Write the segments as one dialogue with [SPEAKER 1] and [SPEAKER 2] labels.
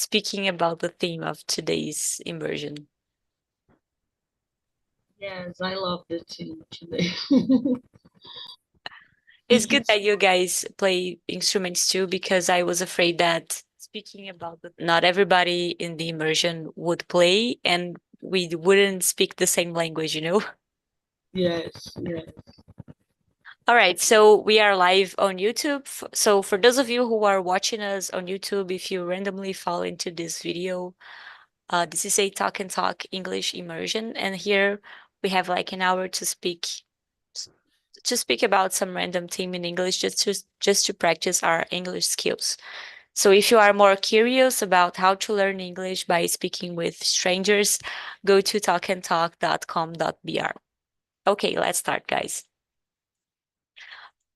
[SPEAKER 1] speaking about the theme of today's immersion.
[SPEAKER 2] Yes, I love the team today.
[SPEAKER 1] It's
[SPEAKER 2] Think
[SPEAKER 1] good
[SPEAKER 2] it's
[SPEAKER 1] that you guys play instruments too, because I was afraid that speaking about not everybody in the immersion would play and we wouldn't speak the same language, you know?
[SPEAKER 2] yes, yes.
[SPEAKER 1] All right, so we are live on YouTube. So for those of you who are watching us on YouTube, if you randomly fall into this video, this is a talk and talk English immersion, and here we have like an hour to speak about some random theme in English just to practice our English skills. So if you are more curious about how to learn English by speaking with strangers, go to talkandtalk.com.br. Okay, let's start, guys.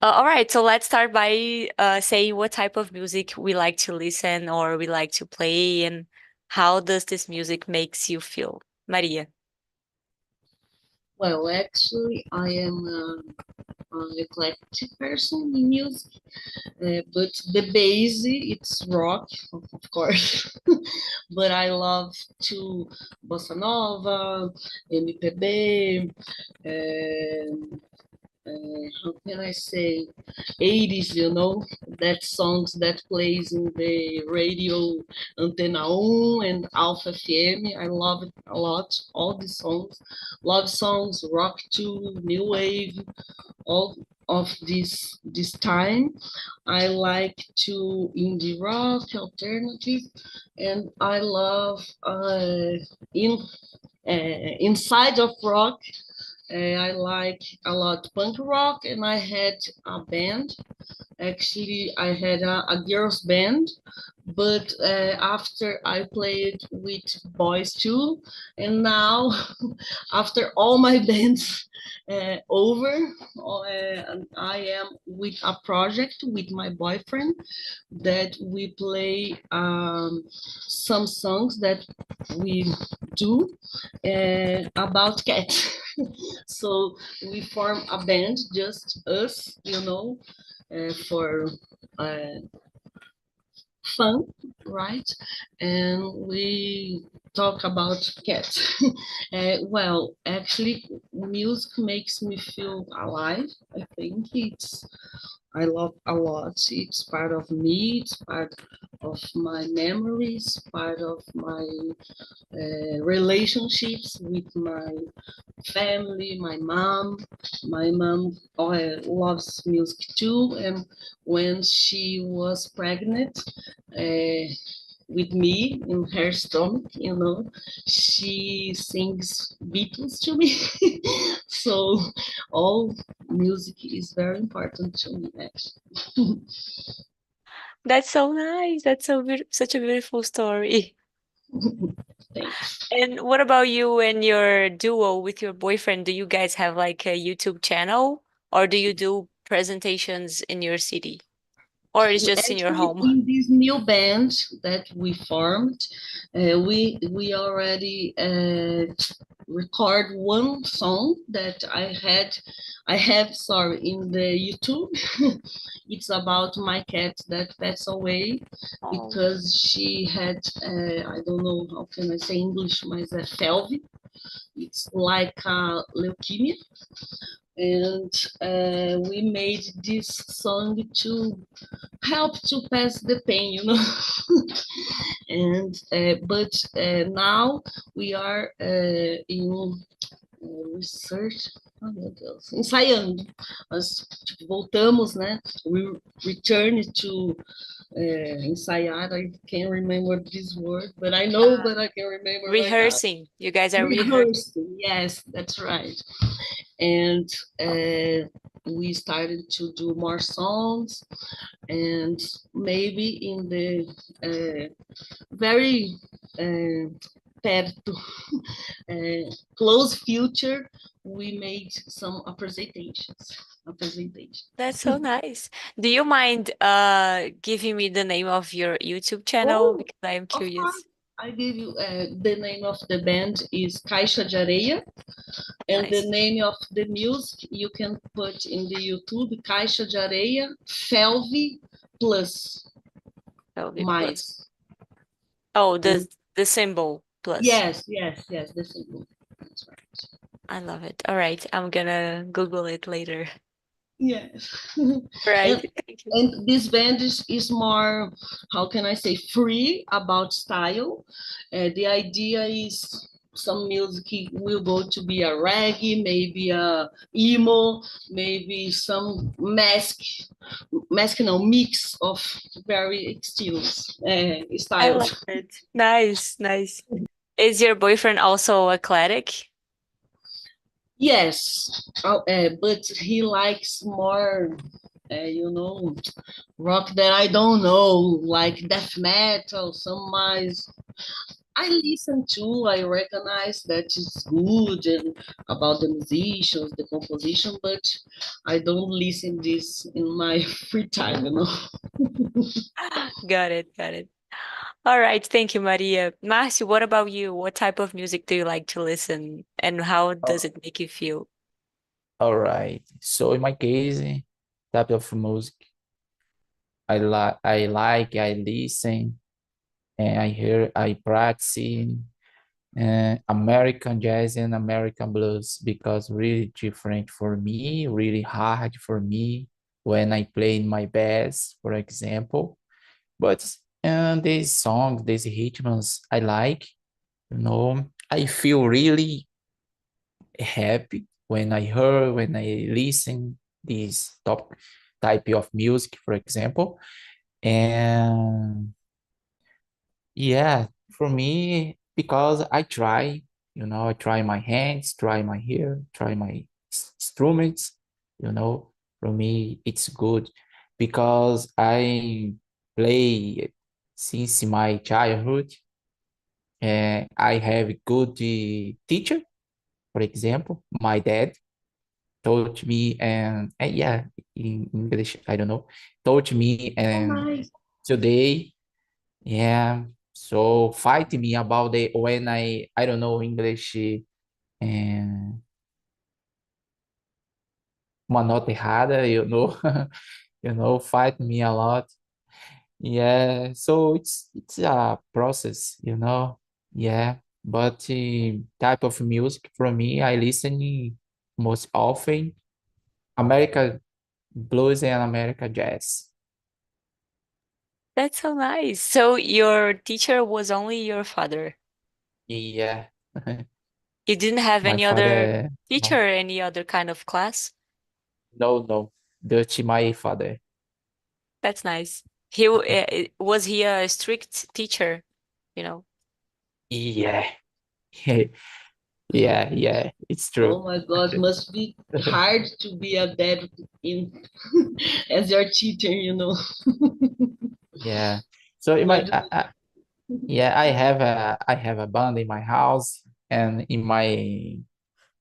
[SPEAKER 1] All right, so let's start by saying what type of music we like to listen or we like to play, and how does this music makes you feel, Maria?
[SPEAKER 2] Well, actually, I am an eclectic person in music, but the base it's rock, of course. But I love to bossa nova, MPB, how can I say, 80s, that songs that plays in the radio Antena 1 and Alpha FM. I love it a lot, all the songs. Love songs, rock too, new wave, all of this time. I like to indie rock, alternative, and I love in inside of rock. I like a lot punk rock, and I had a band. Actually, I had a girls band, but after I played with boys too, and now after all my bands over, I am with a project with my boyfriend that we play some songs that we do about cats. So we form a band, just us, for uh, fun, right? And we talk about cats. Well, actually, music makes me feel alive. I think I love a lot. It's part of me. It's part of my memories, part of my relationships with my family, my mom. My mom loves music too, and when she was pregnant with me in her stomach, she sings Beatles to me. So all music is very important to me, actually.
[SPEAKER 1] That's so nice. That's such a beautiful story.
[SPEAKER 2] Thanks.
[SPEAKER 1] And what about you and your duo with your boyfriend? Do you guys have like a YouTube channel, or do you do presentations in your city, or is just in your
[SPEAKER 2] Actually,
[SPEAKER 1] home?
[SPEAKER 2] in this new band that we formed, we already record one song that I have, sorry, in the YouTube. It's about my cat that passed away
[SPEAKER 1] Oh,
[SPEAKER 2] because she had, I don't know how can I say English, mas é FeLV. It's like leukemia, and we made this song to help to pass the pain, and but now we are in research. Oh, meu Deus, ensaiando. Nós tipo, voltamos, né? We returned to ensaiar. I can't remember this word, but I know,
[SPEAKER 1] uh,
[SPEAKER 2] but I can't remember right now.
[SPEAKER 1] rehearsing. You guys are rehearsing.
[SPEAKER 2] Rehearsing, yes, that's right. And we started to do more songs, and maybe in the very perto, close future, we made some presentations.
[SPEAKER 1] That's so nice. Do you mind giving me the name of your YouTube channel
[SPEAKER 2] Oh,
[SPEAKER 1] because I am
[SPEAKER 2] of course,
[SPEAKER 1] curious?
[SPEAKER 2] I gave you the name of the band is Caixa de Areia, and the
[SPEAKER 1] Nice.
[SPEAKER 2] name of the music you can put in the YouTube, Caixa de Areia, Felve Plus,
[SPEAKER 1] That will be plus.
[SPEAKER 2] mais.
[SPEAKER 1] Oh,
[SPEAKER 2] And
[SPEAKER 1] the symbol plus.
[SPEAKER 2] yes, yes, yes, the symbol. That's right.
[SPEAKER 1] I love it. All right, I'm gonna Google it later.
[SPEAKER 2] Yes.
[SPEAKER 1] Right.
[SPEAKER 2] and
[SPEAKER 1] Thank you.
[SPEAKER 2] and this band is more, how can I say, free about style. The idea is some music will go to be a reggae, maybe a emo, maybe some mix of very
[SPEAKER 1] I love
[SPEAKER 2] styles.
[SPEAKER 1] it. Nice, nice. Is your boyfriend also eclectic?
[SPEAKER 2] Yes, but he likes more, you know, rock that I don't know, like death metal, some mais. I listen to, I recognize that it's good and about the musicians, the composition, but I don't listen this in my free time, you know.
[SPEAKER 1] Got it, got it. All right, thank you, Maria. Marcio, what about you? What type of music do you like to listen, and how does
[SPEAKER 3] Oh,
[SPEAKER 1] it make you feel?
[SPEAKER 3] all right. So in my case, type of music I listen, and I hear, I practice American jazz and American blues because really different for me, really hard for me when I play in my bass, for example. But these songs, these rhythms I like, I feel really happy when I hear, when I listen this top type of music, for example. And yeah, for me, because I try, I try my hands, try my ear, try my instruments, for me, it's good because I play since my childhood and I have a good teacher, for example, my dad taught me and yeah, in English, I don't know, taught me
[SPEAKER 2] Oh,
[SPEAKER 3] and
[SPEAKER 2] nice.
[SPEAKER 3] today, yeah, so fight me about the when I don't know English and uma nota errada, fight me a lot. Yeah, so it's a process, yeah, but type of music for me, I listen most often America blues and America jazz.
[SPEAKER 1] That's so nice. So your teacher was only your father.
[SPEAKER 3] Yeah.
[SPEAKER 1] You didn't have
[SPEAKER 3] My
[SPEAKER 1] any other
[SPEAKER 3] father, no,
[SPEAKER 1] teacher, any other kind of class?
[SPEAKER 3] no, Dutch, my father.
[SPEAKER 1] That's nice. Was he a strict teacher, you know?
[SPEAKER 3] Yeah, yeah, it's true.
[SPEAKER 2] Oh my God, must be hard to be a dad in as your teacher, you know.
[SPEAKER 3] Yeah. So in my,
[SPEAKER 2] What
[SPEAKER 3] yeah, I have a band in my house and in my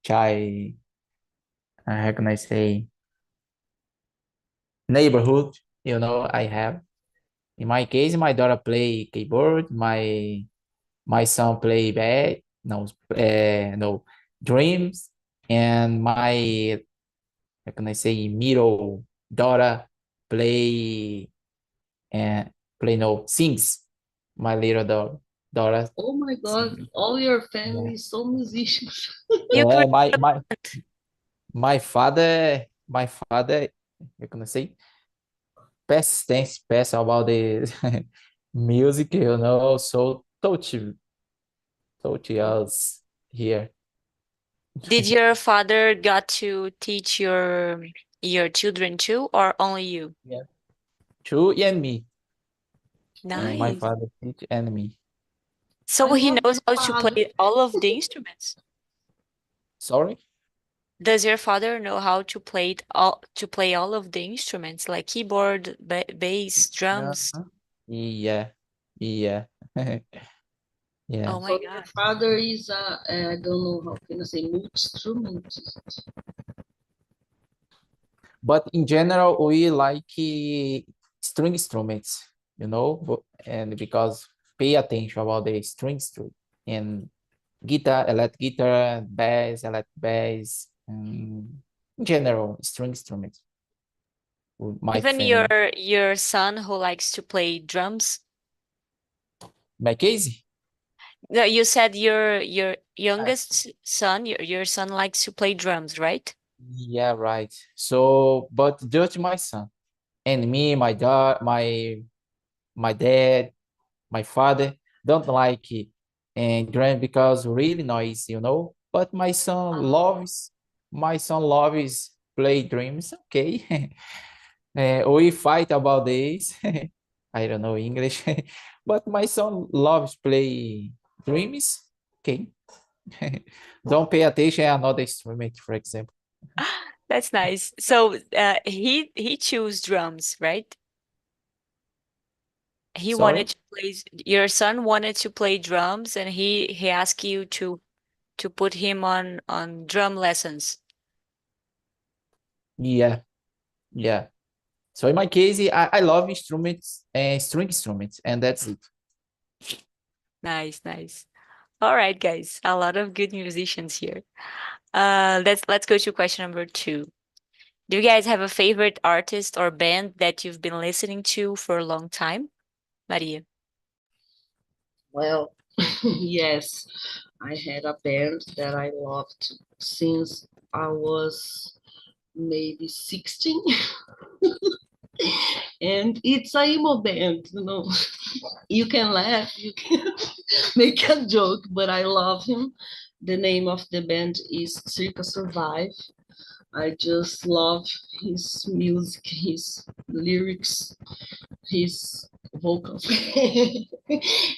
[SPEAKER 3] child, how can I say, neighborhood. I have. In my case, my daughter play keyboard. My son play no, dreams, and my, how can I say, middle daughter play and play no sings. My little daughter
[SPEAKER 2] Oh my God,
[SPEAKER 3] sing.
[SPEAKER 2] all your
[SPEAKER 3] Yeah,
[SPEAKER 2] family is so musicians.
[SPEAKER 1] You grew
[SPEAKER 3] my father, how can I say, pass about the music, so taught us here.
[SPEAKER 1] Did your father got to teach your children too, or only you?
[SPEAKER 3] Yeah, true, and me. My
[SPEAKER 1] Nice.
[SPEAKER 3] father teach and me.
[SPEAKER 2] I
[SPEAKER 1] So he
[SPEAKER 2] love
[SPEAKER 1] knows
[SPEAKER 2] your
[SPEAKER 1] how to
[SPEAKER 2] father.
[SPEAKER 1] play all of the instruments.
[SPEAKER 3] Sorry?
[SPEAKER 1] Does your father know how to play all of the instruments like keyboard, bass, drums?
[SPEAKER 3] Uh-huh. Yeah, yeah, yeah.
[SPEAKER 1] Oh my
[SPEAKER 2] So your
[SPEAKER 1] God.
[SPEAKER 2] father is I don't know how can I say multi-instrument.
[SPEAKER 3] But in general, we like string instruments, and because pay attention about the and guitar, electric guitar, bass, electric bass, in general, string instruments with my
[SPEAKER 1] Even
[SPEAKER 3] family.
[SPEAKER 1] your son who likes to play drums?
[SPEAKER 3] My case?
[SPEAKER 1] No, you said your youngest son, your son likes to play drums, right?
[SPEAKER 3] Yeah, right. So, but just my son and me, my dad, my father don't like it and drum because really noisy, But my son loves play drums. Okay, we fight about this. I don't know English, but my son loves play drums. Okay, don't pay attention another instrument, for example.
[SPEAKER 1] That's nice. So he chose drums, right? He wanted
[SPEAKER 3] Sorry.
[SPEAKER 1] to play, your son wanted to play drums and he asked you to put him on drum lessons.
[SPEAKER 3] Yeah, yeah. So in my case, I love instruments and string instruments, and that's it.
[SPEAKER 1] Nice, nice. All right, guys. A lot of good musicians here. Let's go to question number 2. Do you guys have a favorite artist or band that you've been listening to for a long time? Maria.
[SPEAKER 2] Well, yes, I had a band that I loved since I was maybe 16. And it's a emo band, You can laugh, you can make a joke, but I love him. The name of the band is Circa Survive. I just love his music, his lyrics, his vocals.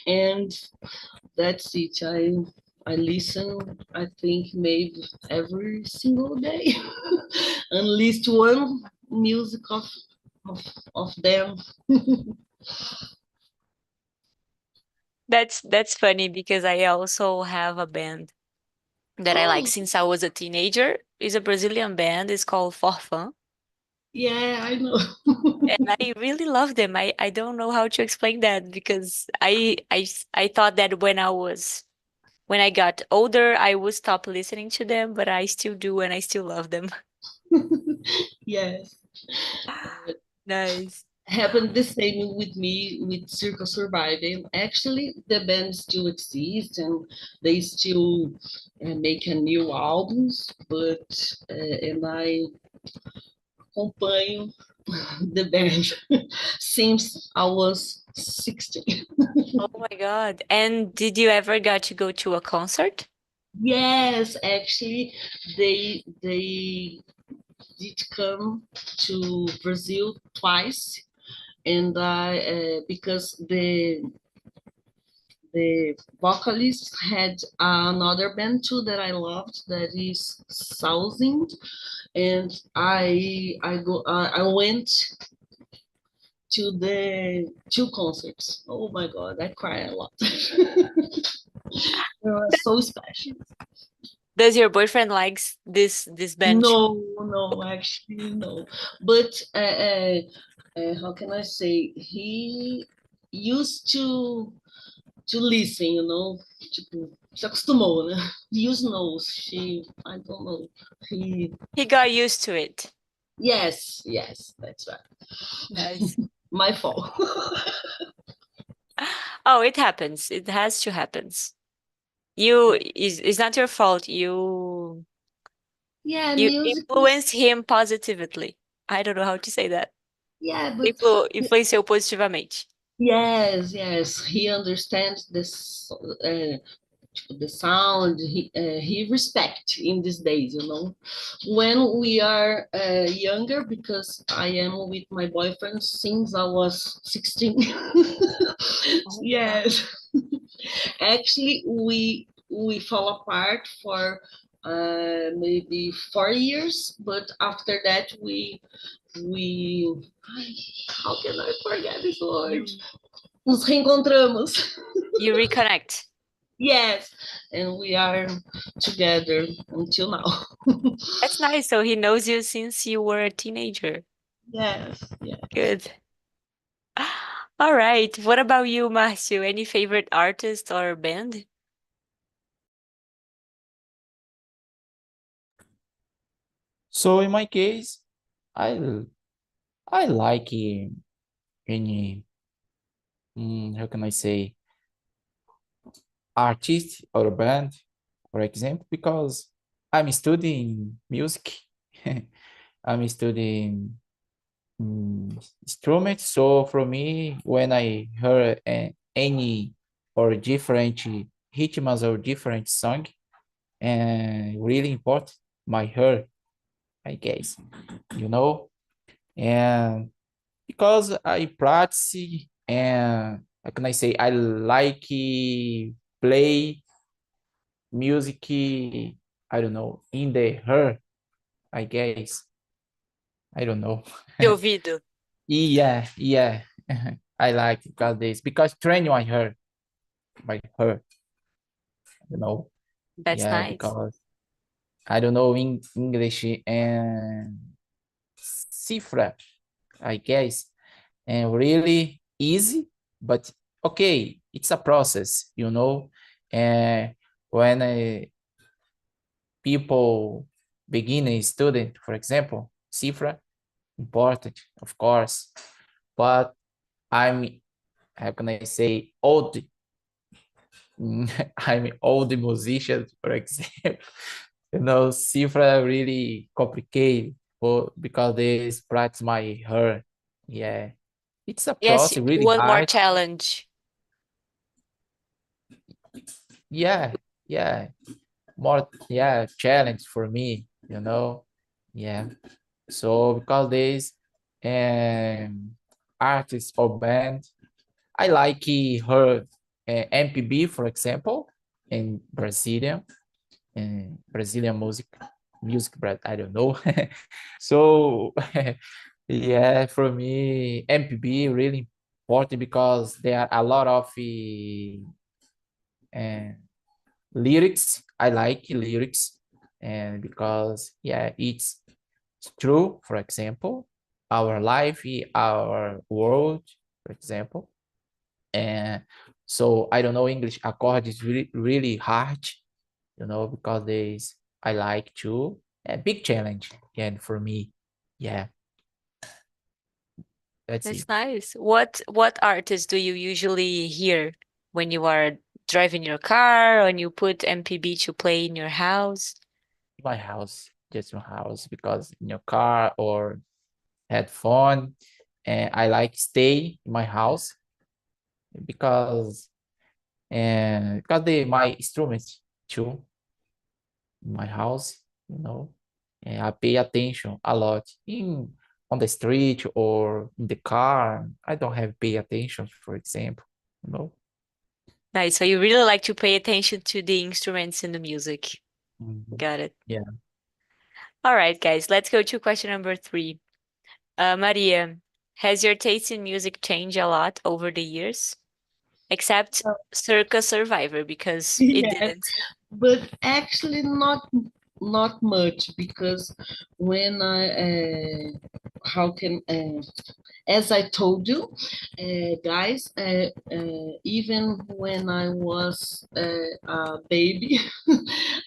[SPEAKER 2] And that's it. I listen, I think maybe every single day. At least one music of, of them.
[SPEAKER 1] That's funny because I also have a band that I like
[SPEAKER 2] Oh,
[SPEAKER 1] since I was a teenager. It's a Brazilian band. It's called For Fun.
[SPEAKER 2] yeah, I know.
[SPEAKER 1] And I really love them. I don't know how to explain that because I thought that when I got older, I would stop listening to them, but I still do and I still love them.
[SPEAKER 2] Yes.
[SPEAKER 1] Nice.
[SPEAKER 2] Happened the same with me with Circle Surviving. Actually, the band still exists and they still make a new albums, but and I acompanho the band since I was 16.
[SPEAKER 1] Oh my God. And did you ever got to go to a concert?
[SPEAKER 2] Yes, actually, they did come to Brazil twice, and I because the vocalist had another band too that I loved that is Sousing, and I went to the two concerts. Oh my god, I cry a lot. They were so special.
[SPEAKER 1] Does your boyfriend likes this band too?
[SPEAKER 2] No, no, actually no. But how can I say? He used to listen, tipo, se acostumou, né? He used knows. I don't know. He,
[SPEAKER 1] He got used to it.
[SPEAKER 2] yes, that's right.
[SPEAKER 1] Nice.
[SPEAKER 2] My fault.
[SPEAKER 1] Oh, it happens. It has to happens. You is it's not your fault.
[SPEAKER 2] Yeah,
[SPEAKER 1] You
[SPEAKER 2] music.
[SPEAKER 1] influence him positively. I don't know how to say that.
[SPEAKER 2] Yeah, but
[SPEAKER 1] Influenciou positivamente.
[SPEAKER 2] yes, he understands this. The sound he respect in these days, when we are younger, because I am with my boyfriend since I was 16.
[SPEAKER 1] Oh my God.
[SPEAKER 2] Yes. Actually, we fall apart for maybe 4 years, but after that we how can I forget this word?
[SPEAKER 1] You
[SPEAKER 2] Nos reencontramos.
[SPEAKER 1] you reconnect.
[SPEAKER 2] Yes, and we are together until now.
[SPEAKER 1] That's nice. So he knows you since you were a teenager.
[SPEAKER 2] Yes, yeah.
[SPEAKER 1] Good. All right. What about you, Marcio? Any favorite artist or band?
[SPEAKER 3] So in my case, I I like any how can I say? artist or band, for example, because I'm studying music. I'm studying instruments. So for me, when I hear any or different rhythms or different song, and really important, my heart, I guess, you know, and because I practice and how can I say I like play music, I don't know, in the heart, I guess. I don't know.
[SPEAKER 1] De ouvido.
[SPEAKER 3] Yeah, yeah. I like because this because training my her, you know.
[SPEAKER 1] That's
[SPEAKER 3] Yeah,
[SPEAKER 1] nice.
[SPEAKER 3] because I don't know in English and cifra, I guess, and really easy, but okay, it's a process, you know. And when people begin a student, for example, cifra, important, of course, but I'm how can I say old I'm old musician, for example. You know, cifra really complicated because they scratch my hair. Yeah, it's a
[SPEAKER 1] Yes,
[SPEAKER 3] process really
[SPEAKER 1] one more
[SPEAKER 3] hard.
[SPEAKER 1] challenge.
[SPEAKER 3] Yeah, yeah, more yeah challenge for me. You know, yeah. So because there's um artist or band, I like her MPB, for example, in Brazilian. Brazilian music, but I don't know. So yeah, for me, MPB really important because there are a lot of uh, lyrics. I like lyrics, and because yeah, it's true. For example, our life, our world, for example, and so I don't know English accord is really hard, you know, because there's I like to a big challenge again for me. Yeah, that's
[SPEAKER 1] That's
[SPEAKER 3] it.
[SPEAKER 1] nice. What artists do you usually hear when you are driving your car, when you put MPB to play in your house?
[SPEAKER 3] My house, just my house, because in your car or headphone, and I like stay in my house because and because they my instruments too in my house, you know, and I pay attention a lot in on the street or in the car. I don't have pay attention, for example, you know.
[SPEAKER 1] Nice. So you really like to pay attention to the instruments in the music.
[SPEAKER 3] Mhm.
[SPEAKER 1] Got it.
[SPEAKER 3] Yeah.
[SPEAKER 1] All right, guys, let's go to question number 3. Maria, has your taste in music changed a lot over the years? Except Circa Survivor, because it
[SPEAKER 2] Yes,
[SPEAKER 1] didn't.
[SPEAKER 2] but actually not much because when I how can as I told you, guys, even when I was a baby,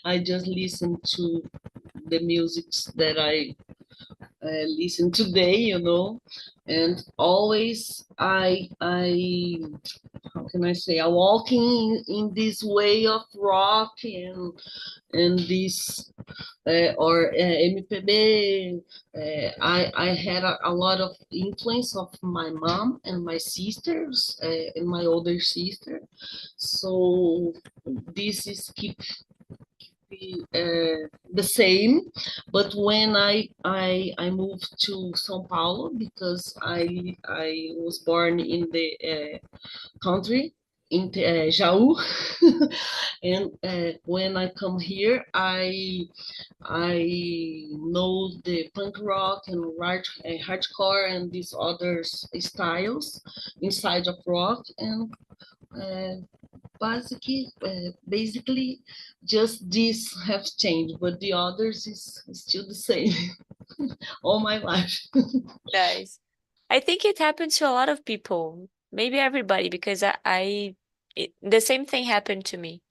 [SPEAKER 2] I just listened to the musics that I listen today, you know, and always I how can I say I walking in this way of rock and this or MPB. I had a lot of influence of my mom and my sisters and my older sister. So this is keep the same. But when I moved to São Paulo because I was born in the country in Jaú, and when I come here, I know the punk rock and hardcore and these other styles inside of rock, and uh, basically just this have changed, but the others is still the same all my life.
[SPEAKER 1] Nice. I think it happens to a lot of people, maybe everybody, because the same thing happened to me.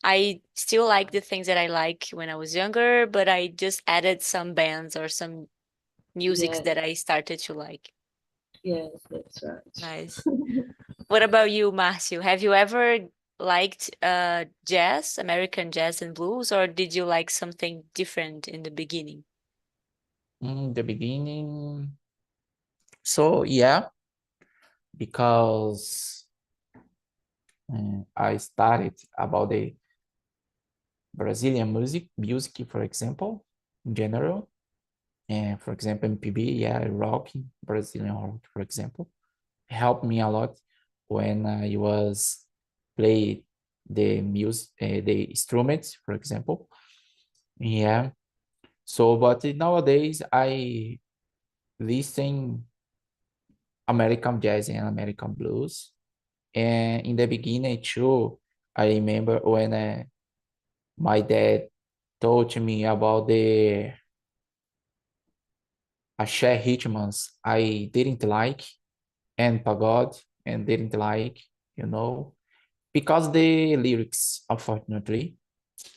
[SPEAKER 1] I still like the things that I like when I was younger, but I just added some bands or some musics
[SPEAKER 2] Yes,
[SPEAKER 1] that I started to like.
[SPEAKER 2] yes, that's right.
[SPEAKER 1] Nice. What about you, Marcio? Have you ever liked jazz, American jazz and blues, or did you like something different in the beginning?
[SPEAKER 3] In the beginning, so yeah, because I started about the Brazilian music, for example, in general. And for example, MPB, yeah, rock, Brazilian rock, for example, helped me a lot when I was play the music, the instruments, for example. Yeah. So, but nowadays I listen American jazz and American blues. And in the beginning too, I remember when my dad told me about the Axé ritmos I didn't like, and pagode and didn't like, you know, because the lyrics, unfortunately,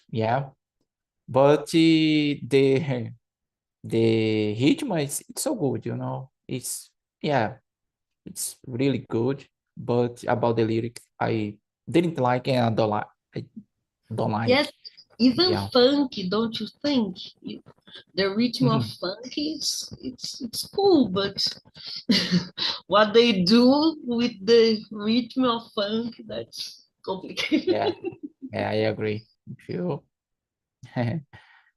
[SPEAKER 3] yeah. But the ritmo is it's so good, you know. It's yeah, it's really good. But about the lyrics, I didn't like and I don't like.
[SPEAKER 2] Yes, even
[SPEAKER 3] Yeah.
[SPEAKER 2] funk, don't you think? The rhythm of funk it's cool, but what they do with the rhythm of funk, that's complicated.
[SPEAKER 3] Yeah, yeah, I agree with you.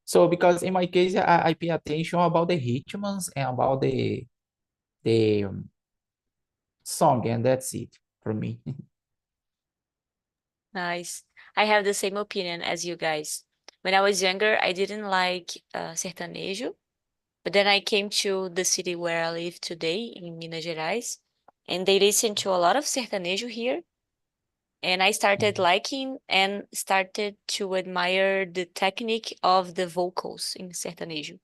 [SPEAKER 3] So because in my case, I pay attention about the ritmos and about the song, and that's it for me.
[SPEAKER 1] Nice. I have the same opinion as you guys. When I was younger, I didn't like sertanejo, but then I came to the city where I live today in Minas Gerais, and they listen to a lot of sertanejo here. And I started liking and started to admire the technique of the vocals in sertanejo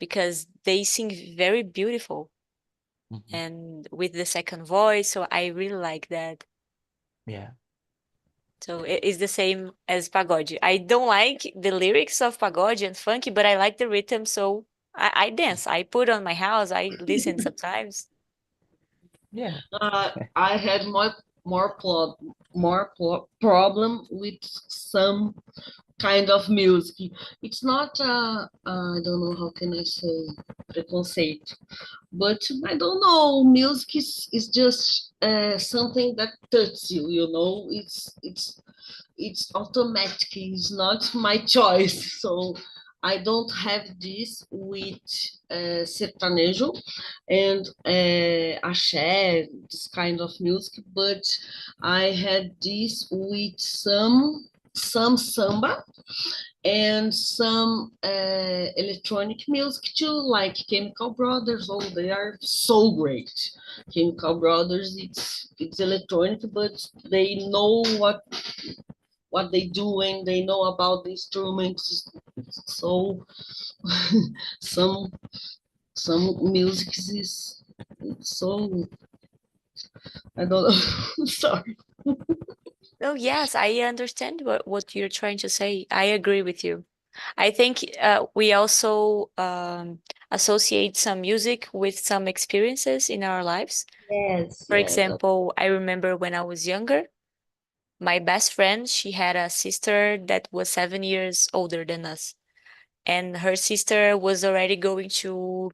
[SPEAKER 1] because they sing very beautiful
[SPEAKER 3] Mhm.
[SPEAKER 1] and with the second voice. So I really like that.
[SPEAKER 3] Yeah,
[SPEAKER 1] So it is the same as pagode. I don't like the lyrics of pagode and funky, but I like the rhythm. So I dance. I put on my house. I listen sometimes.
[SPEAKER 3] yeah,
[SPEAKER 2] I had problem with some kind of music. It's not I don't know how can I say preconceito, but I don't know. Music is just something that touches you. You know, it's automatic. It's not my choice. So I don't have this with sertanejo and axé, this kind of music, but I had this with some samba and some electronic music too, like Chemical Brothers. Oh, they are so great. Chemical Brothers, it's electronic, but they know what they doing. They know about the instruments. So some music is so I don't know. Sorry.
[SPEAKER 1] Oh, yes, I understand what you're trying to say. I agree with you. I think we also associate some music with some experiences in our lives.
[SPEAKER 2] Yes,
[SPEAKER 1] For
[SPEAKER 2] yes.
[SPEAKER 1] example, I remember when I was younger, my best friend, she had a sister that was 7 years older than us. And her sister was already going to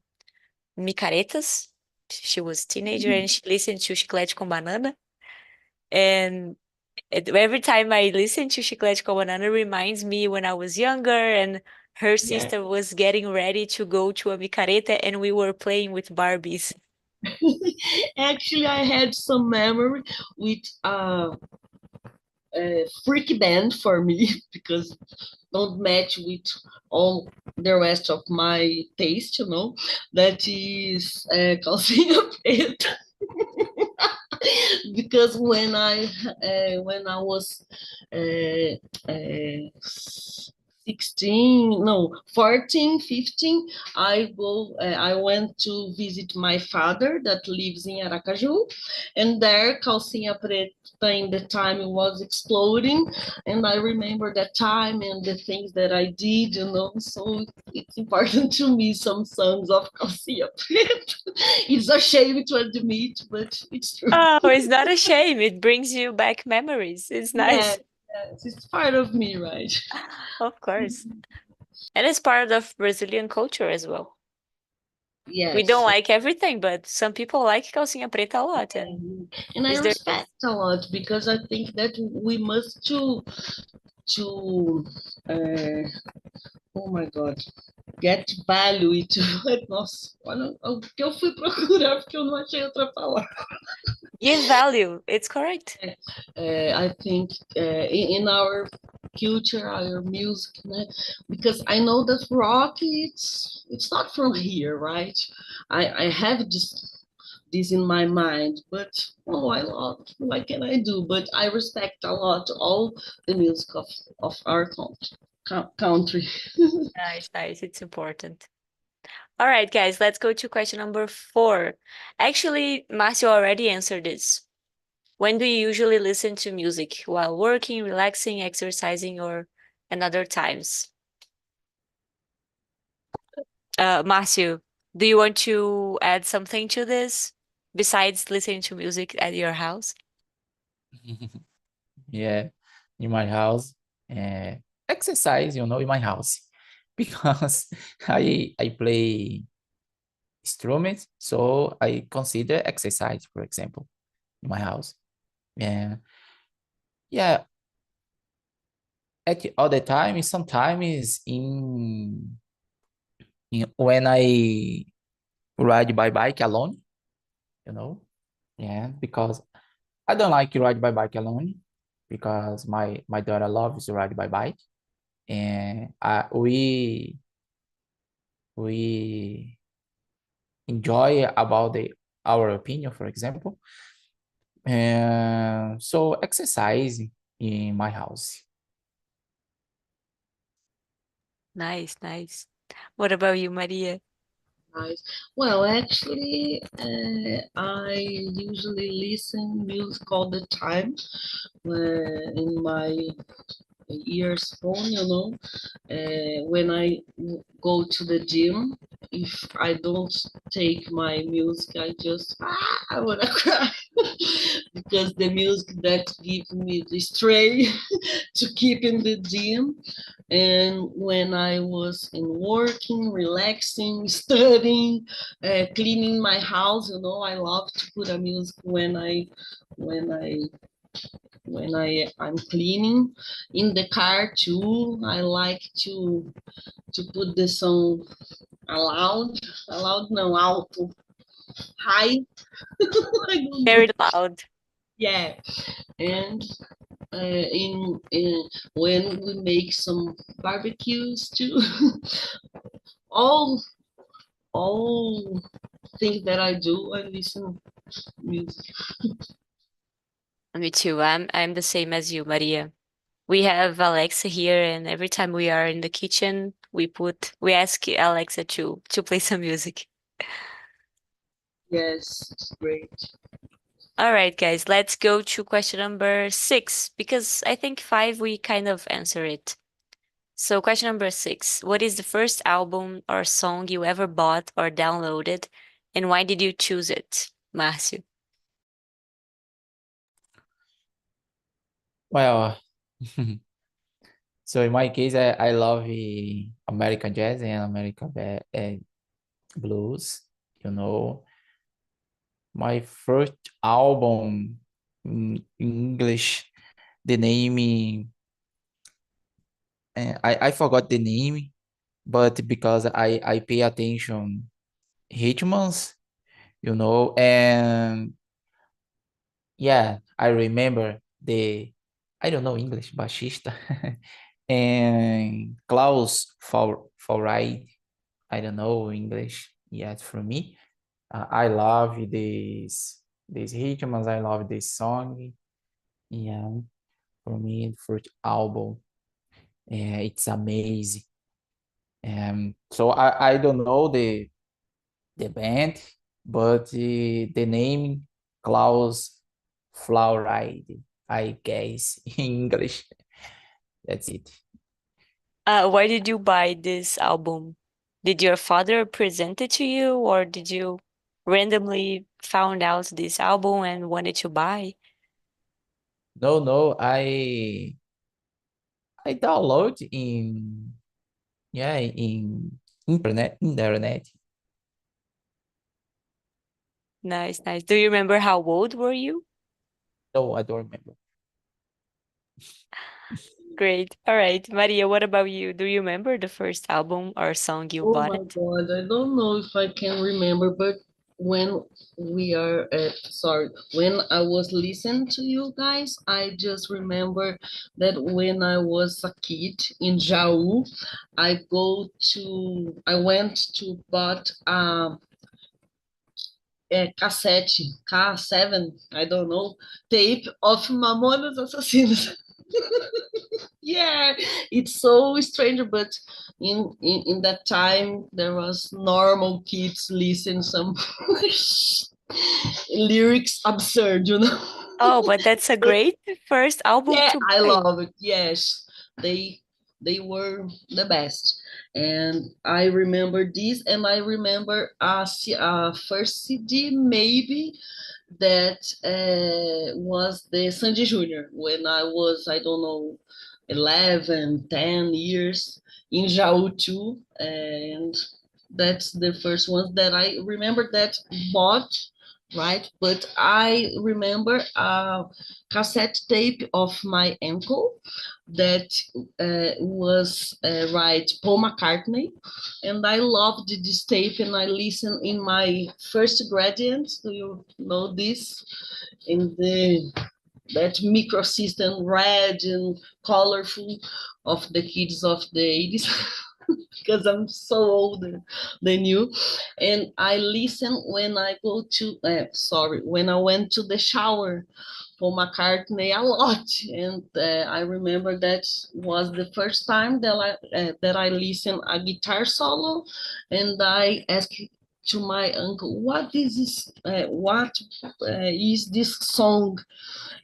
[SPEAKER 1] micaretas. She was teenager and she listened to Chiclete com Banana. And every time I listen to Chiclete com Banana reminds me when I was younger and her
[SPEAKER 2] Yeah.
[SPEAKER 1] sister was getting ready to go to a micareta and we were playing with Barbies.
[SPEAKER 2] Actually, I had some memory with a freaky band for me because don't match with all the rest of my taste, you know. That is Calcinha Preta. Because when I was 6 16, no, 14, 15, I went to visit my father that lives in Aracaju, and there calcinha preta in the time it was exploding, and I remember that time and the things that I did, so it's important to me, some songs of calcinha preta. It's a shame to admit, but it's true.
[SPEAKER 1] Oh, it's not a shame. It brings you back memories. It's
[SPEAKER 2] Yeah,
[SPEAKER 1] nice.
[SPEAKER 2] yes, it's part of me, right?
[SPEAKER 1] Of course. And it's part of Brazilian culture as well. We don't
[SPEAKER 2] Yes.
[SPEAKER 1] like everything, but some people like calcinha preta a lot, and
[SPEAKER 2] And I
[SPEAKER 1] is there
[SPEAKER 2] respect a lot because I think that we must to oh my God, get value to nossa, olha o que eu fui procurar porque eu não achei outra palavra.
[SPEAKER 1] give value? It's correct.
[SPEAKER 2] I think in our culture, our music, né? Because I know that rock it's not from here, right? I have this in my mind, but oh, I love what can I do? But I respect a lot all the music of our country.
[SPEAKER 1] Nice, nice. It's important. All right, guys, let's go to question number 4. Actually, Marcio already answered this. When do you usually listen to music? While working, relaxing, exercising, or and other times? Marcio, do you want to add something to this besides listening to music at your house?
[SPEAKER 3] Yeah, in my house, exercise, in my house, because I play instruments, so I consider exercise, for example, in my house. Yeah, yeah. At all the time, sometimes when I ride by bike alone, you know. Yeah, because I don't like to ride by bike alone because my daughter loves to ride by bike, and we enjoy about our opinion, for example, and so exercise in my house.
[SPEAKER 1] Nice, nice. What about you, Maria?
[SPEAKER 2] Nice. Well, actually, I usually listen music all the time in my earphone. When I go to the gym, if I don't take my music, I wanna cry because the music that gives me the strength to keep in the gym. And when I was in working, relaxing, studying, cleaning my house, I love to put a music when I I'm cleaning. In the car too, I like to put the song aloud no, alto, high. I don't know.
[SPEAKER 1] Very loud.
[SPEAKER 2] Yeah, and in when we make some barbecues too, all all things that I do, I listen music.
[SPEAKER 1] Me too. I'm the same as you, Maria. We have Alexa here, and every time we are in the kitchen, we ask Alexa to play some music.
[SPEAKER 2] Yes, it's great.
[SPEAKER 1] All right, guys, let's go to question number 6 because I think 5 we kind of answer it. So, question number 6: what is the first album or song you ever bought or downloaded, and why did you choose it, Márcio?
[SPEAKER 3] Well, so in my case, I love American jazz and American blues. You know, my first album in English, the name, I forgot the name, but because I pay attention Hitmans, and yeah, I remember I don't know English, baixista, and Klaus for ride. I don't know English yet for me. I love these Hitmans. I love this song. Yeah, for me, first album. It's amazing. So I don't know the band, but the name Klaus Fluoride, I guess, in English. That's it.
[SPEAKER 1] Why did you buy this album? Did your father present it to you, or did you randomly found out this album and wanted to buy?
[SPEAKER 3] No, I download in, yeah, in internet.
[SPEAKER 1] Nice, nice. Do you remember how old were you?
[SPEAKER 3] No, I don't remember.
[SPEAKER 1] Great. All right, Maria, what about you? Do you remember the first album or song you
[SPEAKER 2] Oh
[SPEAKER 1] bought
[SPEAKER 2] my
[SPEAKER 1] it?
[SPEAKER 2] God, I don't know if I can remember, but when we are at, sorry, when I was listening to you guys, I just remember that when I was a kid in Jaú, I went to bought a cassette, K7, I don't know, tape of Mamonas Assassinas. Yeah, it's so strange, but in that time there was normal kids listen some lyrics absurd, you know.
[SPEAKER 1] Oh, but that's a great first album
[SPEAKER 2] Yeah,
[SPEAKER 1] to
[SPEAKER 2] I
[SPEAKER 1] buy.
[SPEAKER 2] love it. Yes, they they were the best, and I remember this, and I remember a first CD maybe that was the Sandy Junior when I was, I don't know, 11, 10 years in Jaú too. And that's the first one that I remember that bought, right? But I remember a cassette tape of my uncle that was right Paul McCartney, and I loved this tape, and I listened in my first gradient. Do you know this? In the that microsystem red and colorful of the kids of the 80s. Because I'm so older than you. And I listen when I go to, when I went to the shower for McCartney a lot. And I remember that was the first time that I listened a guitar solo. And I asked to my uncle, what is this? What is this song?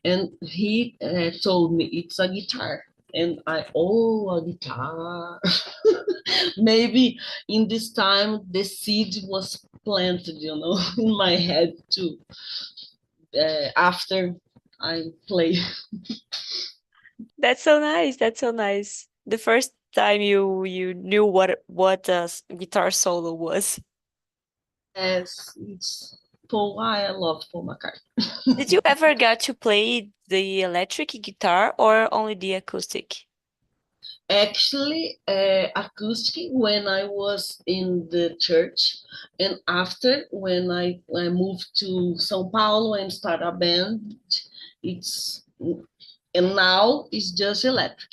[SPEAKER 2] And he told me it's a guitar. And a guitar. Maybe in this time the seed was planted, you know, in my head too. After I play.
[SPEAKER 1] That's so nice. That's so nice. The first time you knew what a guitar solo was.
[SPEAKER 2] Yes, it's for why I love Paul McCartney.
[SPEAKER 1] Did you ever get to play the electric guitar or only the acoustic?
[SPEAKER 2] Actually, acoustic when I was in the church, and after when I moved to São Paulo and started a band, it's and now it's just electric.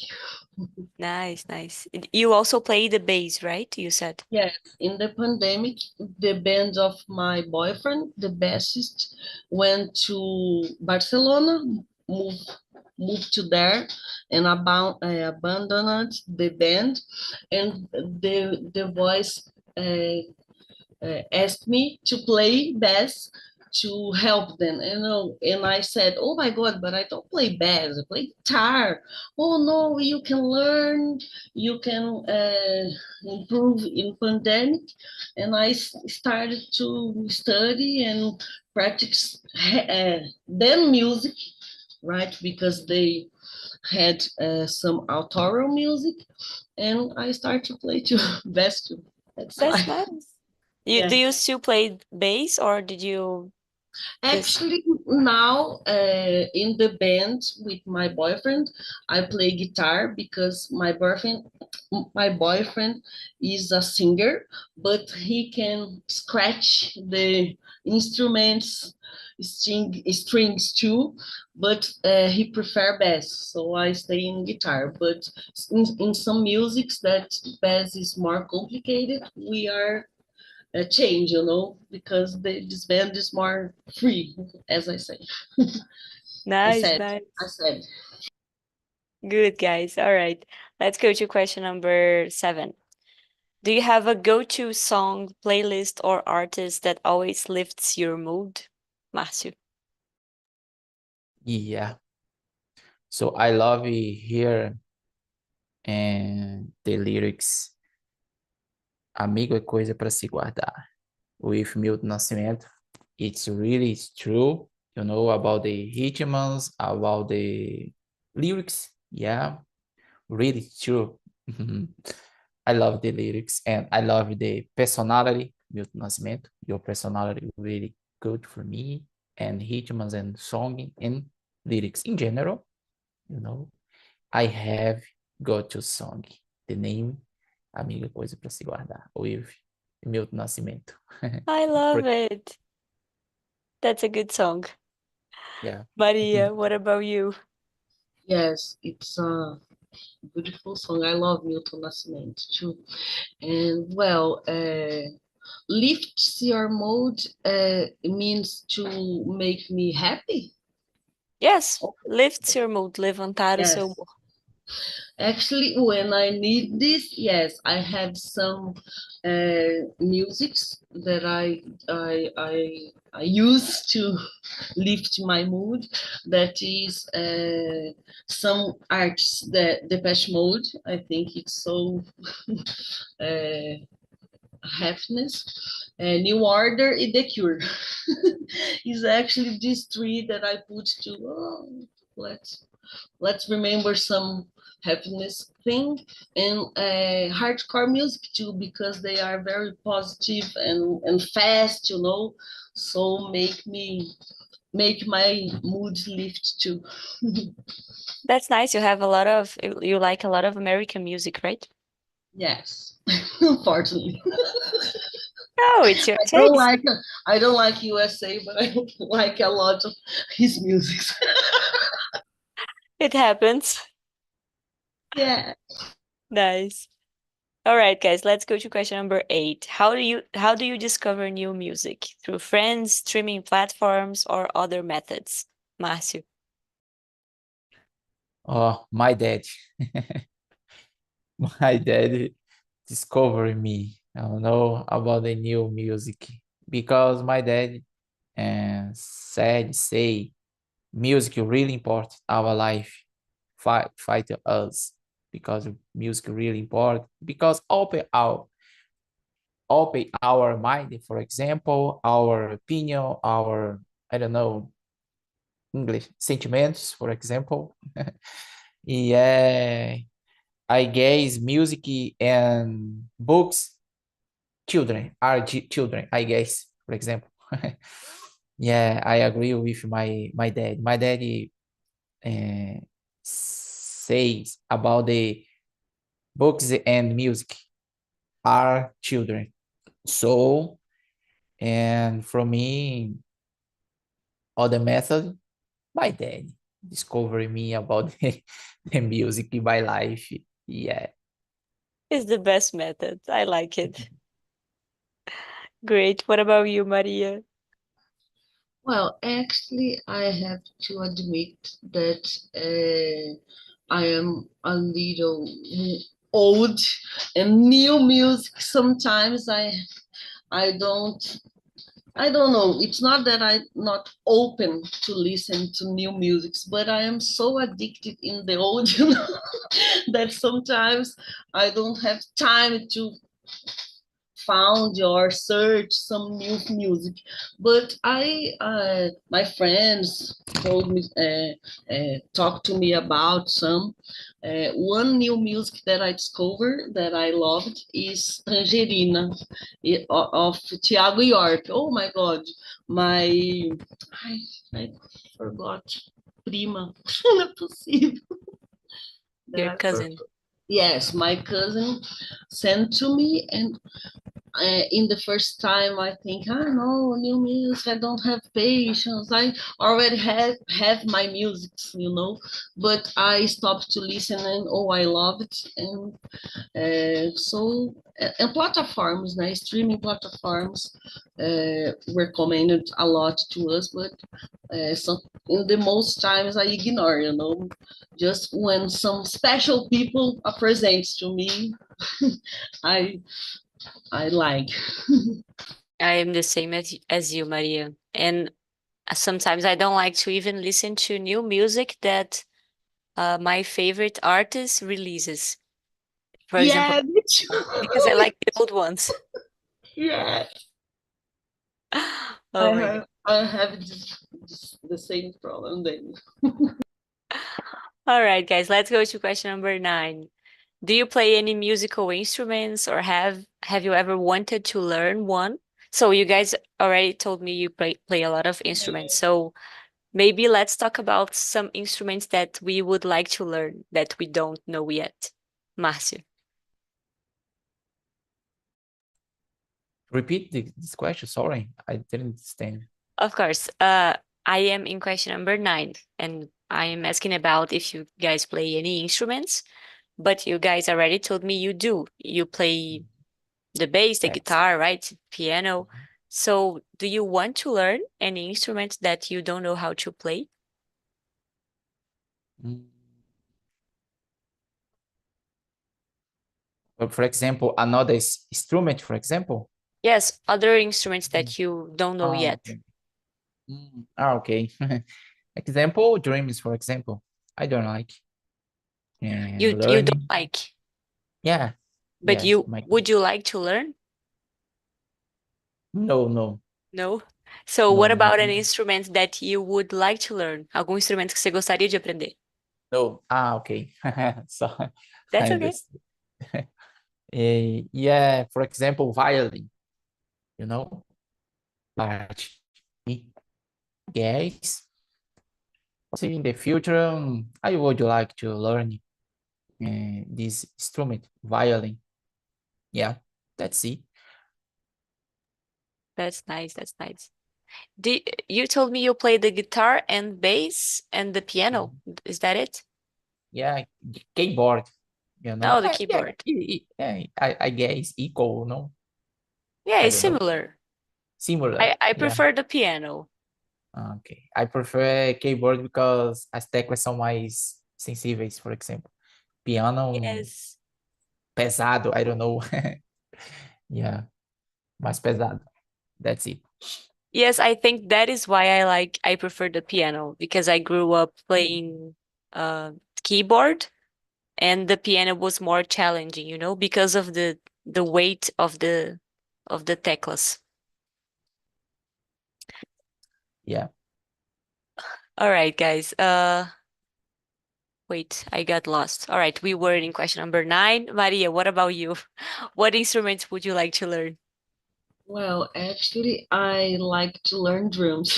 [SPEAKER 1] Nice, nice. You also play the bass, right? You said.
[SPEAKER 2] Yes, in the pandemic, the band of my boyfriend, the bassist, went to Barcelona, moved to there, and abandoned the band, and the voice asked me to play bass to help them. And I said, "Oh my God, but I don't play bass. I play guitar." "Oh no, you can learn. You can improve in pandemic." And I started to study and practice then music, right? Because they had some autorial music, and I started to play too bass too. That's
[SPEAKER 1] That's
[SPEAKER 2] why.
[SPEAKER 1] nice. Do
[SPEAKER 2] Yeah.
[SPEAKER 1] you still play bass or did you just
[SPEAKER 2] Actually, now in the band with my boyfriend, I play guitar because my boyfriend is a singer, but he can scratch the instruments, strings too, but he prefer bass, so I stay in guitar. But in some musics that bass is more complicated, we are change, because this band is more free, as I say. I
[SPEAKER 1] nice,
[SPEAKER 2] said, I
[SPEAKER 1] nice.
[SPEAKER 2] said.
[SPEAKER 1] Good, guys. All right. Let's go to question number 7. Do you have a go-to song, playlist, or artist that always lifts your mood? Márcio.
[SPEAKER 3] Yeah. So I love hear and the lyrics Amigo é coisa para se guardar with Milton Nascimento. It's really true, you know, about the rhythms, about the lyrics. Yeah, really true. I love the lyrics and I love the personality, Milton Nascimento. Your personality really good for me, and rhythms and song and lyrics in general, you know. I have go-to song. The name, Amiga Coisa para se guardar, with Milton Nascimento.
[SPEAKER 1] I love it. That's a good song.
[SPEAKER 3] Yeah.
[SPEAKER 1] Maria, what about you?
[SPEAKER 2] Yes, it's a beautiful song. I love Milton Nascimento too. And well, lifts your mood means to make me happy.
[SPEAKER 1] Yes, lifts your mood, levantar o seu
[SPEAKER 2] Yes.
[SPEAKER 1] humor.
[SPEAKER 2] Actually, when I need this, yes, I have some musics that I use to lift my mood. That is some artists that Depeche Mode. I think it's so happiness. New Order and The Cure. Is actually these three that I put to let's remember some happiness thing, and hardcore music too, because they are very positive and fast, you know, so make my mood lift too.
[SPEAKER 1] That's nice. You like a lot of American music, right?
[SPEAKER 2] Yes, unfortunately.
[SPEAKER 1] Oh, it's your
[SPEAKER 2] I don't
[SPEAKER 1] taste.
[SPEAKER 2] like I don't like USA, but I like a lot of his music.
[SPEAKER 1] It happens.
[SPEAKER 2] Yeah.
[SPEAKER 1] Nice. All right, guys, let's go to question number 8. How do you discover new music? Through friends, streaming platforms, or other methods? Márcio.
[SPEAKER 3] Oh, my dad. My dad discovered me. I don't know about the new music because my dad say music really important our life fight us because music really important because open our mind, for example, our opinion, our, I don't know, English sentiments, for example. Yeah, I guess music and books, children are children, I guess, for example. Yeah, I agree with my dad. My daddy says about the books and music are children. So, and for me, other method, my dad discovering me about the music in my life. Yeah.
[SPEAKER 1] Is the best method. I like it. Great. What about you, Maria?
[SPEAKER 2] Well, actually, I have to admit that I am a little old, and new music sometimes I don't know. It's not that I'm not open to listen to new musics, but I am so addicted in the old, that sometimes I don't have time to found or search some new music. But my friends told me, talked to me about some. One new music that I discovered that I loved is Tangerina of Thiago York. Oh my God, I forgot. Prima, não é possível.
[SPEAKER 1] Your
[SPEAKER 2] That I
[SPEAKER 1] cousin.
[SPEAKER 2] forgot. Yes, my cousin sent to me, and in the first time, I think, no, new music, I don't have patience. I already have my music, but I stopped to listen and, oh, I love it. And and platforms, streaming platforms recommended a lot to us, but so in the most times I ignore, just when some special people are present to me, I like.
[SPEAKER 1] I am the same as you, Maria. And sometimes I don't like to even listen to new music that my favorite artist releases. For example,
[SPEAKER 2] Yeah, me too.
[SPEAKER 1] because I like the old ones.
[SPEAKER 2] Yeah,
[SPEAKER 1] Oh my God.
[SPEAKER 2] I have the same problem then.
[SPEAKER 1] All right, guys, let's go to question number 9. Do you play any musical instruments or have you ever wanted to learn one? So you guys already told me you play a lot of instruments. So maybe let's talk about some instruments that we would like to learn that we don't know yet. Márcio.
[SPEAKER 3] Repeat this question. Sorry, I didn't understand.
[SPEAKER 1] Of course. I am in question number 9, and I am asking about if you guys play any instruments, but you guys already told me you do. You play the bass, the
[SPEAKER 3] Yes.
[SPEAKER 1] guitar, right? Piano. So, do you want to learn any instrument that you don't know how to play?
[SPEAKER 3] Mm. But for example, another instrument, for example.
[SPEAKER 1] Yes, other instruments that you don't know
[SPEAKER 3] Ah,
[SPEAKER 1] yet.
[SPEAKER 3] okay. Okay. Example, dreams, for example. I don't like
[SPEAKER 1] You don't
[SPEAKER 3] learning.
[SPEAKER 1] like,
[SPEAKER 3] Yeah,
[SPEAKER 1] but
[SPEAKER 3] yes.
[SPEAKER 1] you would you like to learn?
[SPEAKER 3] No, no,
[SPEAKER 1] No? So, what
[SPEAKER 3] no,
[SPEAKER 1] about an
[SPEAKER 3] no,
[SPEAKER 1] instrument that you would like to learn? Algum instrumento que você gostaria de aprender?
[SPEAKER 3] no. Okay. So
[SPEAKER 1] That's
[SPEAKER 3] I
[SPEAKER 1] okay.
[SPEAKER 3] understand. Yeah, for example, violin, you know, but yes, see in the future, I would like to learn this instrument, violin. Yeah, that's it.
[SPEAKER 1] That's nice. That's nice. You told me you play the guitar and bass and the piano. Is that it?
[SPEAKER 3] Yeah, keyboard,
[SPEAKER 1] Oh, the
[SPEAKER 3] Yeah,
[SPEAKER 1] keyboard.
[SPEAKER 3] I guess equal, no?
[SPEAKER 1] Yeah,
[SPEAKER 3] I
[SPEAKER 1] it's
[SPEAKER 3] don't know.
[SPEAKER 1] similar.
[SPEAKER 3] Similar,
[SPEAKER 1] I
[SPEAKER 3] yeah.
[SPEAKER 1] prefer the piano.
[SPEAKER 3] Okay. I prefer keyboard because as teclas são mais sensíveis, for example. Piano
[SPEAKER 1] Yes.
[SPEAKER 3] pesado, I don't know. Yeah, mais pesado. That's it.
[SPEAKER 1] Yes, I think that is why I prefer the piano because I grew up playing uh keyboard and the piano was more challenging, because of the weight of the teclas.
[SPEAKER 3] Yeah.
[SPEAKER 1] All right, guys. Wait, I got lost. All right, we were in question number 9. Maria, what about you? What instruments would you like to learn?
[SPEAKER 2] Well, actually, I like to learn drums.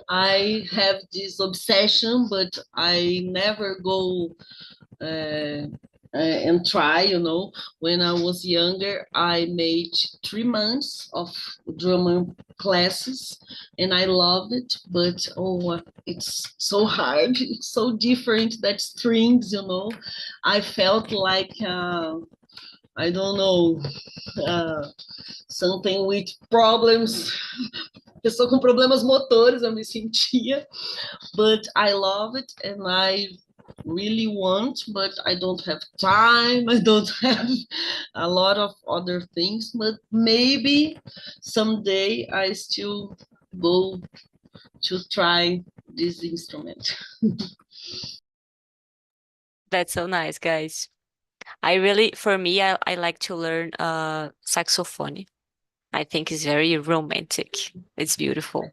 [SPEAKER 2] I have this obsession, but I never go and try. When I was younger, I made 3 months of drummer classes, and I love it. But oh, it's so hard. It's so different. That strings. I felt like I don't know. Something with problems, pessoa com problemas motores, eu me sentia, but I love it and I really want, but I don't have time, I don't have a lot of other things, but maybe someday I still go to try this instrument.
[SPEAKER 1] That's so nice, guys. For me, I like to learn saxophone. I think it's very romantic. It's beautiful.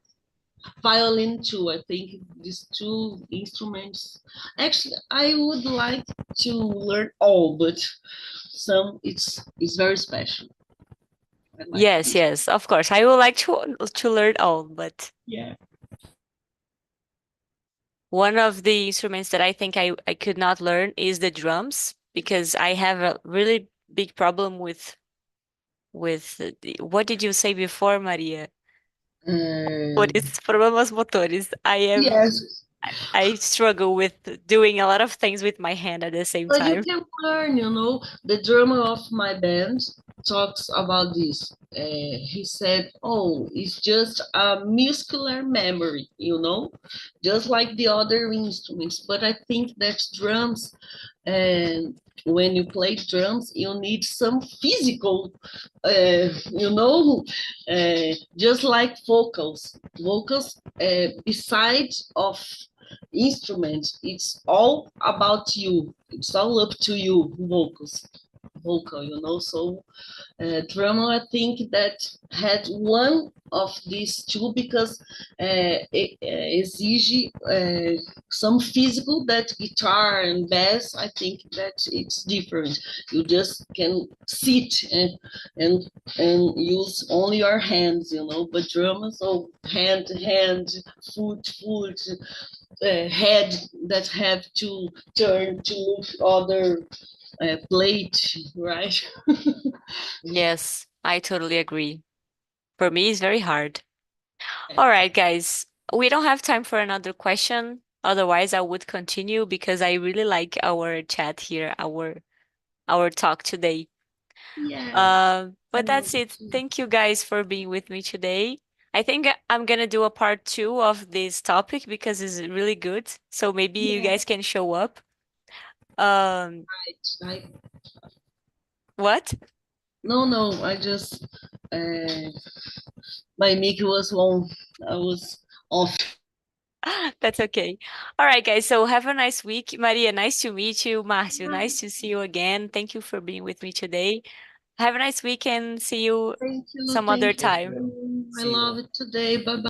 [SPEAKER 2] Violin too, I think these two instruments. Actually, I would like to learn all, but some it's very special. I like
[SPEAKER 1] Yes,
[SPEAKER 2] this.
[SPEAKER 1] yes, of course. I would like to learn all, but
[SPEAKER 2] Yeah.
[SPEAKER 1] one of the instruments that I think I could not learn is the drums because I have a really big problem with with what did you say before, Maria?
[SPEAKER 2] Uh,
[SPEAKER 1] Motores, problemas motores.
[SPEAKER 2] yes,
[SPEAKER 1] I struggle with doing a lot of things with my hand at the same
[SPEAKER 2] but you
[SPEAKER 1] time.
[SPEAKER 2] can learn, you know. The drummer of my band talks about this. He said, "Oh, it's just a muscular memory, you know, just like the other instruments." But I think that drums, and when you play drums, you need some physical, you know, just like vocals. Vocals, besides of instruments, it's all about you. It's all up to you, vocal, you know. So drama, I think that had one of these two because it exige some physical that guitar and bass. I think that it's different. You just can sit and and use only your hands, you know. But drama, so hand, foot, head that have to turn to move other plate, right?
[SPEAKER 1] Yes, I totally agree. For me, it's very hard. All right, guys. We don't have time for another question. Otherwise, I would continue because I really like our chat here, our talk today.
[SPEAKER 2] Yeah, I
[SPEAKER 1] But
[SPEAKER 2] love
[SPEAKER 1] that's
[SPEAKER 2] it
[SPEAKER 1] it.
[SPEAKER 2] too.
[SPEAKER 1] Thank you guys for being with me today. I think I'm gonna do a part two of this topic because it's really good. So maybe you
[SPEAKER 2] Yeah,
[SPEAKER 1] guys can show up. Um,
[SPEAKER 2] I
[SPEAKER 1] what?
[SPEAKER 2] no, I just my mic was on. I was off.
[SPEAKER 1] That's okay. All right, guys. So have a nice week. Maria, nice to meet you. Marcio,
[SPEAKER 2] Yeah,
[SPEAKER 1] nice to see you again. Thank you for being with me today. Have a nice week and see you
[SPEAKER 2] thank you,
[SPEAKER 1] some other
[SPEAKER 2] thank you.
[SPEAKER 3] Thank
[SPEAKER 1] time.
[SPEAKER 3] you.
[SPEAKER 2] I
[SPEAKER 3] See
[SPEAKER 2] love
[SPEAKER 3] you.
[SPEAKER 2] it today. Bye bye.